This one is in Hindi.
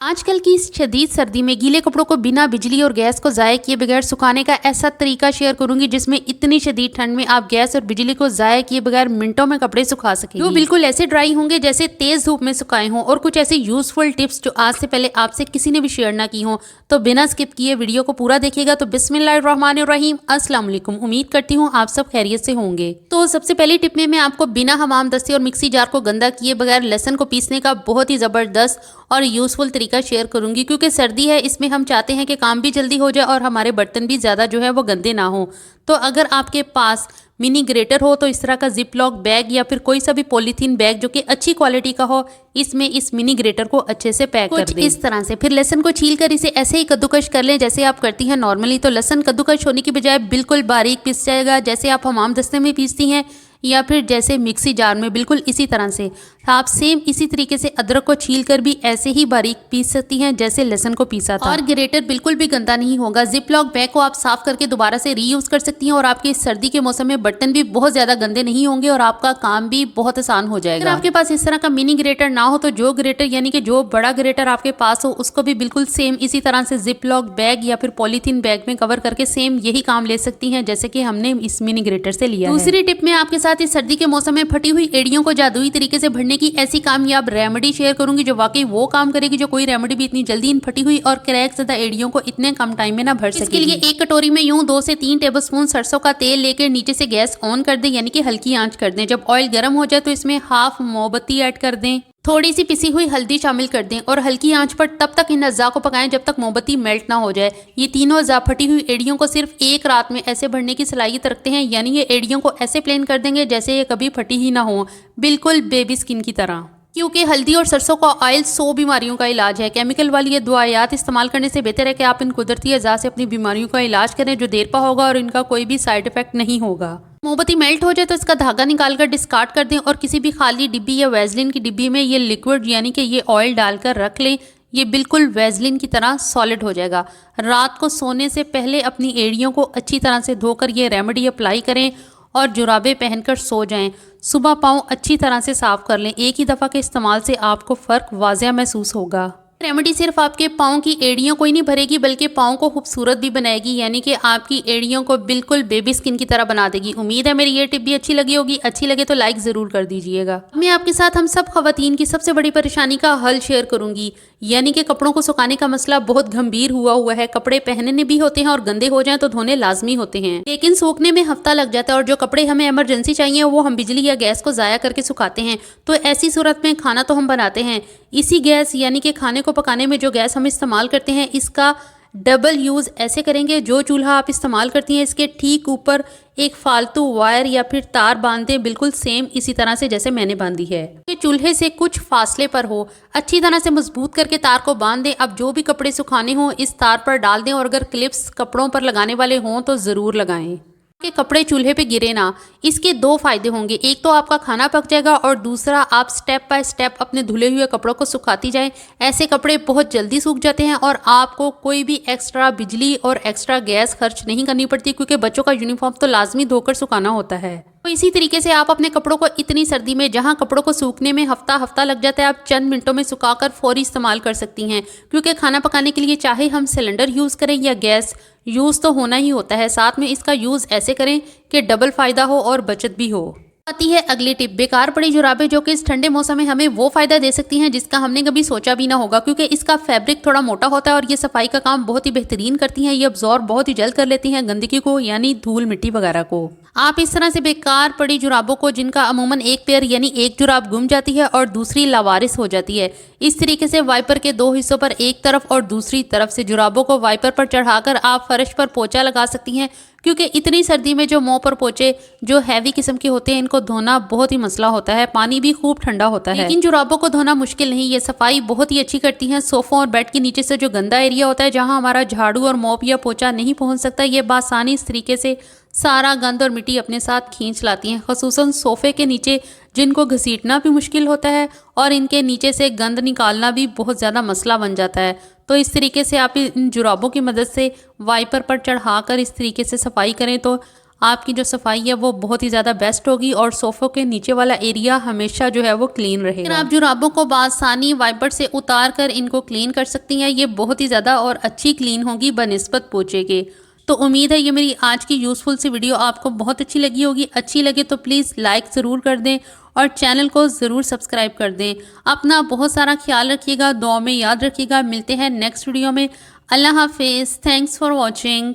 आजकल की इस शदीद सर्दी में गीले कपड़ों को बिना बिजली और गैस को ज़ाया किए बगैर सुखाने का ऐसा तरीका शेयर करूंगी जिसमें इतनी शदीद ठंड में आप गैस और बिजली को ज़ाया किए बगैर मिनटों में कपड़े सुखा सकेंगे। जो बिल्कुल ऐसे ड्राई होंगे जैसे तेज धूप में सुखाए हों, और कुछ ऐसी यूजफुल टिप्स जो आज से पहले आपसे किसी ने भी शेयर ना की हों। तो बिना स्किप किए वीडियो को पूरा देखिएगा। तो बिस्मिल्लाहिर्रहमानिर्रहीम, अस्सलाम वालेकुम। उम्मीद करती हूँ आप सब खैरियत से होंगे। तो सबसे पहली टिप में मैं आपको बिना हमाम दस्ते और मिक्सी जार को गंदा किए बगैर लहसुन को पीसने का बहुत ही ज़बरदस्त और यूजफुल तरीका शेयर करूंगी, क्योंकि सर्दी है, इसमें हम चाहते हैं कि काम भी जल्दी हो जाए और हमारे बर्तन भी ज़्यादा जो है वो गंदे ना हो। तो अगर आपके पास मिनी ग्रेटर हो तो इस तरह का जिप लॉक बैग या फिर कोई सा भी पॉलीथीन बैग जो कि अच्छी क्वालिटी का हो, इसमें इस मिनी ग्रेटर को अच्छे से पैक कर दें इस तरह से। फिर लहसुन को छील कर इसे ऐसे ही कद्दूकश कर लें जैसे आप करती हैं नॉर्मली। तो लहसुन कद्दूकश होने की बजाय बिल्कुल बारीक पिस जाएगा, जैसे आप हमाम दस्ते में पीसती हैं या फिर जैसे मिक्सी जार में, बिल्कुल इसी तरह से। आप सेम इसी तरीके से अदरक को छील कर भी ऐसे ही बारीक पीस सकती हैं जैसे लहसुन को पीसा था। और ग्रेटर बिल्कुल भी गंदा नहीं होगा। जिप लॉक बैग को आप साफ करके दोबारा से रीयूज कर सकती हैं और आपके सर्दी के मौसम में बर्तन भी बहुत ज्यादा गंदे नहीं होंगे और आपका काम भी बहुत आसान हो जाएगा। अगर आपके पास इस तरह का मिनी ग्रेटर ना हो तो जो ग्रेटर यानी कि जो बड़ा ग्रेटर आपके पास हो उसको भी बिल्कुल सेम इसी तरह से जिप लॉक बैग या फिर पॉलीथीन बैग में कवर करके सेम यही काम ले सकती हैं जैसे कि हमने इस मिनी ग्रेटर से लिया है। दूसरी टिप में आपके साथ इस सर्दी के मौसम में फटी हुई एड़ियों को जादुई तरीके से भरने की ऐसी कामयाब रेमेडी शेयर करूंगी जो वाकई वो काम करेगी जो कोई रेमेडी भी इतनी जल्दी इन फटी हुई और क्रैक ज़्यादा एड़ियों को इतने कम टाइम में ना भर सके। इसके लिए एक कटोरी में यूं 2 से 3 टेबलस्पून सरसों का तेल लेकर नीचे से गैस ऑन कर दें, यानी कि हल्की आंच कर दें। जब ऑयल गर्म हो जाए तो इसमें हाफ मोमबत्ती ऐड कर दें, थोड़ी सी पिसी हुई हल्दी शामिल कर दें और हल्की आंच पर तब तक इन अज्जा को पकाएं जब तक मोमबत्ती मेल्ट ना हो जाए। ये तीनों अज्जा फटी हुई एड़ियों को सिर्फ एक रात में ऐसे भरने की सलाहियत रखते हैं, यानी ये एड़ियों को ऐसे प्लेन कर देंगे जैसे ये कभी फटी ही ना हो, बिल्कुल बेबी स्किन की तरह। क्योंकि हल्दी और सरसों का ऑयल 100 बीमारियों का इलाज है। केमिकल वाली ये दवाइयात इस्तेमाल करने से बेहतर है कि आप इन कुदरती अज़ा से अपनी बीमारियों का इलाज करें जो देरपा होगा और इनका कोई भी साइड इफेक्ट नहीं होगा। मोमबत्ती मेल्ट हो जाए तो इसका धागा निकाल कर डिस्कार्ड कर दें और किसी भी खाली डिब्बी या वैसलीन की डिब्बी में ये लिक्विड यानी कि ये ऑयल डालकर रख लें। ये बिल्कुल वैसलीन की तरह सॉलिड हो जाएगा। रात को सोने से पहले अपनी एड़ियों को अच्छी तरह से धोकर ये रेमेडी अप्लाई करें और जुराबे पहनकर सो जाएं। सुबह पाँव अच्छी तरह से साफ कर लें। एक ही दफ़ा के इस्तेमाल से आपको फ़र्क वाज़िया महसूस होगा। रेमेडी सिर्फ आपके पाँव की एड़ियों को ही नहीं भरेगी बल्कि पाँव को खूबसूरत भी बनाएगी, यानी कि आपकी एड़ियों को बिल्कुल बेबी स्किन की तरह बना देगी। उम्मीद है मेरी ये टिप भी अच्छी लगी होगी। अच्छी लगे तो लाइक ज़रूर कर दीजिएगा। मैं आपके साथ हम सब खवातीन की सबसे बड़ी परेशानी का हल शेयर करूंगी, यानी कि कपड़ों को सुखाने का मसला बहुत गंभीर हुआ है। कपड़े पहनने भी होते हैं और गंदे हो जाएं तो धोने लाजमी होते हैं, लेकिन सूखने में हफ्ता लग जाता है और जो कपड़े हमें इमरजेंसी चाहिए वो हम बिजली या गैस को ज़ाया करके सुखाते हैं। तो ऐसी सूरत में खाना तो हम बनाते हैं इसी गैस यानी कि खाने को पकाने में जो गैस हम इस्तेमाल करते हैं इसका डबल यूज़ ऐसे करेंगे। जो चूल्हा आप इस्तेमाल करती हैं इसके ठीक ऊपर एक फालतू वायर या फिर तार बांध दें, बिल्कुल सेम इसी तरह से जैसे मैंने बांधी है। ये चूल्हे से कुछ फासले पर हो, अच्छी तरह से मजबूत करके तार को बांध दें। अब जो भी कपड़े सुखाने हों इस तार पर डाल दें और अगर क्लिप्स कपड़ों पर लगाने वाले हों तो ज़रूर लगाएं कि कपड़े चूल्हे पे गिरे ना। इसके 2 फायदे होंगे, एक तो आपका खाना पक जाएगा और दूसरा आप स्टेप बाय स्टेप अपने धुले हुए कपड़ों को सुखाती जाएं। ऐसे कपड़े बहुत जल्दी सूख जाते हैं और आपको कोई भी एक्स्ट्रा बिजली और एक्स्ट्रा गैस खर्च नहीं करनी पड़ती, क्योंकि बच्चों का यूनिफॉर्म तो लाजमी धोकर सुखाना होता है। तो इसी तरीके से आप अपने कपड़ों को इतनी सर्दी में जहां कपड़ों को सूखने में हफ्ता लग जाता है, आप चंद मिनटों में सुखाकर फौरी इस्तेमाल कर सकती हैं। क्योंकि खाना पकाने के लिए चाहे हम सिलेंडर यूज़ करें या गैस, यूज़ तो होना ही होता है। साथ में इसका यूज़ ऐसे करें कि डबल फ़ायदा हो और बचत भी हो। आती है अगली टिप, बेकार पड़ी जुराबें जो कि इस ठंडे मौसम में हमें वो फ़ायदा दे सकती हैं जिसका हमने कभी सोचा भी ना होगा, क्योंकि इसका फैब्रिक थोड़ा मोटा होता है और ये सफाई का काम बहुत ही बेहतरीन करती हैं। ये अब्जॉर्ब बहुत ही जल्द कर लेती हैं गंदगी को, यानी धूल मिट्टी वगैरह को। आप इस तरह से बेकार पड़ी जुराबों को, जिनका अमूमन एक पेयर यानी एक जुराब गुम जाती है और दूसरी लावारिस हो जाती है, इस तरीके से वाइपर के 2 हिस्सों पर एक तरफ और दूसरी तरफ से जुराबों को वाइपर पर चढ़ाकर आप फर्श पर पोंछा लगा सकती हैं। क्योंकि इतनी सर्दी में जो मुंह पर पोंछे जो हैवी किस्म के होते हैं इनको धोना बहुत ही मसला होता है, पानी भी खूब ठंडा होता है। लेकिन जुराबों को धोना मुश्किल नहीं, ये सफाई बहुत ही अच्छी करती हैं। सोफों और बेड के नीचे से जो गंदा एरिया होता है जहां हमारा झाड़ू और मॉप या पोंछा नहीं पहुंच सकता, ये बासानी इस तरीके से सारा गंद और मिट्टी अपने साथ खींच लाती हैं। ख़ुसूसन सोफ़े के नीचे जिनको घसीटना भी मुश्किल होता है और इनके नीचे से गंद निकालना भी बहुत ज़्यादा मसला बन जाता है। तो इस तरीके से आप इन जुराबों की मदद से वाइपर पर चढ़ाकर इस तरीके से सफाई करें तो आपकी जो सफाई है वो बहुत ही ज़्यादा बेस्ट होगी और सोफ़ों के नीचे वाला एरिया हमेशा जो है वो क्लीन रहेगा। आप जुराबों को बआसानी वाइपर से उतार कर इनको क्लीन कर सकती हैं। ये बहुत ही ज़्यादा और अच्छी क्लीन होगी बनिस्बत पोंछे के। तो उम्मीद है ये मेरी आज की यूज़फुल सी वीडियो आपको बहुत अच्छी लगी होगी। अच्छी लगे तो प्लीज़ लाइक ज़रूर कर दें और चैनल को ज़रूर सब्सक्राइब कर दें। अपना बहुत सारा ख्याल रखिएगा, दुआ में याद रखिएगा। मिलते हैं नेक्स्ट वीडियो में। अल्लाह हाफिज़। Thanks for watching.